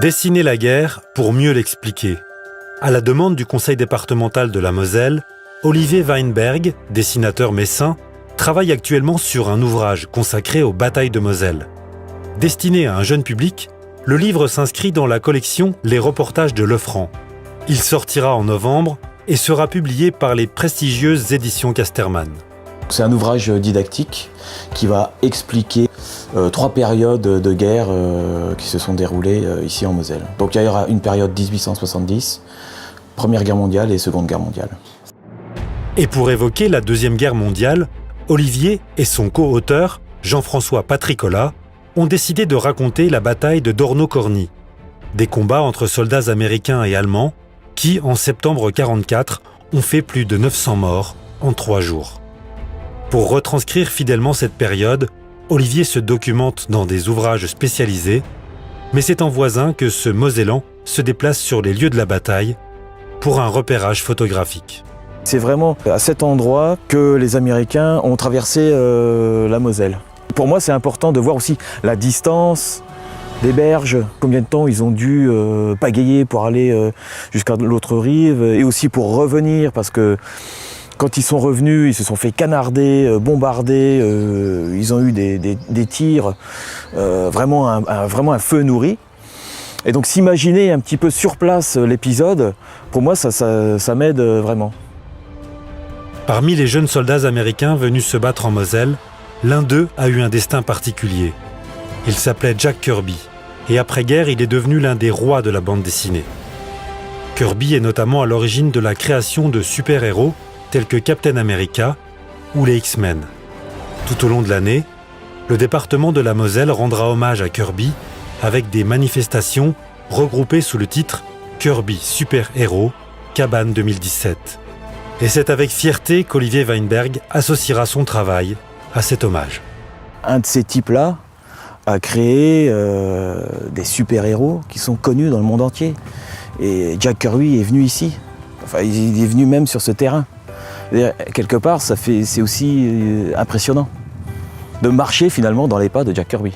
Dessiner la guerre pour mieux l'expliquer. À la demande du conseil départemental de la Moselle, Olivier Weinberg, dessinateur messin, travaille actuellement sur un ouvrage consacré aux batailles de Moselle. Destiné à un jeune public, le livre s'inscrit dans la collection Les reportages de Lefranc. Il sortira en novembre et sera publié par les prestigieuses éditions Casterman. C'est un ouvrage didactique qui va expliquer 3 périodes de guerre qui se sont déroulées ici en Moselle. Donc il y aura une période 1870, Première Guerre mondiale et Seconde Guerre mondiale. Et pour évoquer la Deuxième Guerre mondiale, Olivier et son co-auteur, Jean-François Patricola, ont décidé de raconter la bataille de Dorno-Corny, des combats entre soldats américains et allemands qui, en septembre 1944, ont fait plus de 900 morts en 3 jours. Pour retranscrire fidèlement cette période, Olivier se documente dans des ouvrages spécialisés, mais c'est en voisin que ce Mosellan se déplace sur les lieux de la bataille pour un repérage photographique. C'est vraiment à cet endroit que les Américains ont traversé la Moselle. Pour moi, c'est important de voir aussi la distance des berges, combien de temps ils ont dû pagayer pour aller jusqu'à l'autre rive, et aussi pour revenir, parce que quand ils sont revenus, ils se sont fait canarder, bombarder, ils ont eu des tirs, vraiment un feu nourri. Et donc s'imaginer un petit peu sur place l'épisode, pour moi ça m'aide vraiment. Parmi les jeunes soldats américains venus se battre en Moselle, l'un d'eux a eu un destin particulier. Il s'appelait Jack Kirby, et après-guerre, il est devenu l'un des rois de la bande dessinée. Kirby est notamment à l'origine de la création de super-héros tels que Captain America ou les X-Men. Tout au long de l'année, le département de la Moselle rendra hommage à Kirby avec des manifestations regroupées sous le titre Kirby Super-Héros, Cabane 2017. Et c'est avec fierté qu'Olivier Weinberg associera son travail à cet hommage. Un de ces types-là a créé des super-héros qui sont connus dans le monde entier. Et Jack Kirby est venu ici. Enfin, il est venu même sur ce terrain. Quelque part, c'est aussi impressionnant de marcher finalement dans les pas de Jack Kirby.